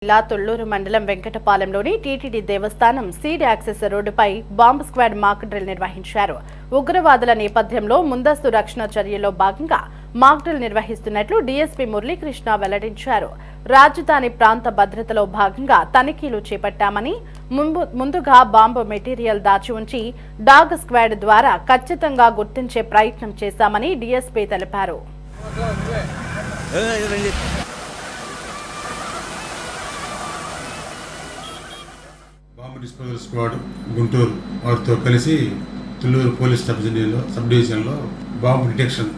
జిల్లా తుళ్లూరు మండలం వెంకటపాలెంలోని టీటీడీ దేవస్థానం seed access రోడ్డుపై బాంబ్ స్క్వాడ్ మాక్ డ్రిల్ నిర్వహించారు. ఉగ్రవాదుల నేపథ్యంలో ముందస్తు రక్షణ చర్యల్లో భాగంగా మాక్ డ్రిల్ నిర్వహిస్తున్నట్లు డీఎస్పీ మురళీకృష్ణ వెల్లడించారు. రాజధాని ప్రాంత భద్రతలో భాగంగా తనిఖీలు చేపట్టామని, ముందుగా బాంబు మెటీరియల్ దాచి ఉంచి డాగ్ స్క్వాడ్ ద్వారా ఖచ్చితంగా గుర్తించే ప్రయత్నం చేశామని డీఎస్పీ తెలిపారు. బాంబు డిస్పోజల్ స్క్వాడ్ గుంటూరు వారితో కలిసి తుళ్లూరు పోలీస్ సబ్ డివిజన్లో బాంబు డిటెక్షన్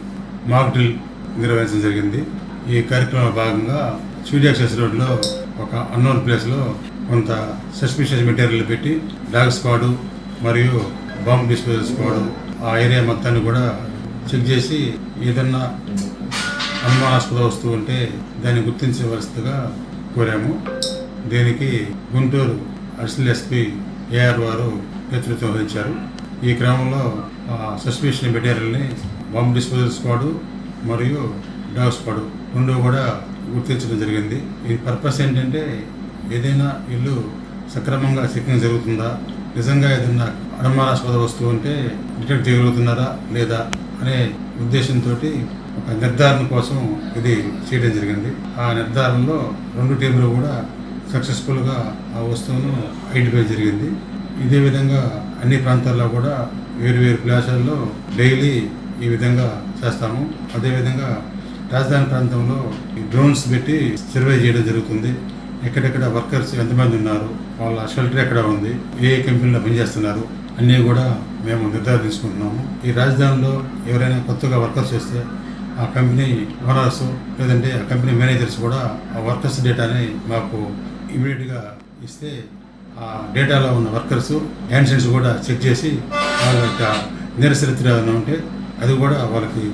మాక్ డ్రిల్ నిర్వహించడం జరిగింది. ఈ కార్యక్రమంలో భాగంగా సీడ్ యాక్సెస్ రోడ్లో ఒక అన్నోన్ ప్లేస్లో కొంత సస్పిషియస్ మెటీరియల్ పెట్టి డాగ్ స్క్వాడ్ మరియు బాంబు డిస్పోజల్ స్క్వాడ్ ఆ ఏరియా మొత్తాన్ని కూడా చెక్ చేసి ఏదన్నా అనుమానాస్పద వస్తువు ఉంటే దాన్ని గుర్తించవలసిందిగా కోరాము. దీనికి గుంటూరు అడిషనల్ ఎస్పీ ఏఆర్ వారు నేతృత్వం వహించారు. ఈ క్రమంలో సస్పిషియస్ మెటీరియల్ని బాంబు డిస్పోజల్ స్క్వాడ్ మరియు డాగ్ స్క్వాడ్ రెండు కూడా గుర్తించడం జరిగింది. ఈ పర్పస్ ఏంటంటే ఏదైనా ఇల్లు సక్రమంగా చెకింగ్ జరుగుతుందా, నిజంగా ఏదైనా అనుమానాస్పద వస్తువు ఉంటే డిటెక్ట్ చేయగలుగుతున్నారా లేదా అనే ఉద్దేశంతో ఒక నిర్ధారణ కోసం ఇది చేయడం జరిగింది. ఆ నిర్ధారణలో రెండు టీములు కూడా సక్సెస్ఫుల్గా ఆ వస్తువును ఐడెంటిఫై జరిగింది. ఇదే విధంగా అన్ని ప్రాంతాల్లో కూడా వేరు ప్లేసుల్లో డైలీ ఈ విధంగా చేస్తాము. అదేవిధంగా రాజధాని ప్రాంతంలో డ్రోన్స్ పెట్టి సర్వే చేయడం జరుగుతుంది. ఎక్కడెక్కడ వర్కర్స్ ఎంతమంది ఉన్నారు, వాళ్ళ షెల్టర్ ఎక్కడ ఉంది, ఏ కంపెనీలో పనిచేస్తున్నారు అన్నీ కూడా మేము నిర్ధారణ తీసుకుంటున్నాము. ఈ రాజధానిలో ఎవరైనా కొత్తగా వర్కర్స్ వస్తే ఆ కంపెనీ ఓనర్స్ లేదంటే ఆ కంపెనీ మేనేజర్స్ కూడా ఆ వర్కర్స్ డేటాని మాకు ఇమీడియట్గా ఇస్తే ఆ డేటాలో ఉన్న వర్కర్స్ యాన్సెన్స్ కూడా చెక్ చేసి వాళ్ళ యొక్క నేరచరిత్ర ఏదైనా ఉంటే అది కూడా వాళ్ళకి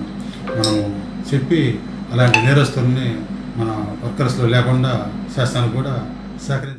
మనము చెప్పి అలాంటి నేరస్తుల్ని మన వర్కర్స్లో లేకుండా చేస్తానికి కూడా సహకరించాలి.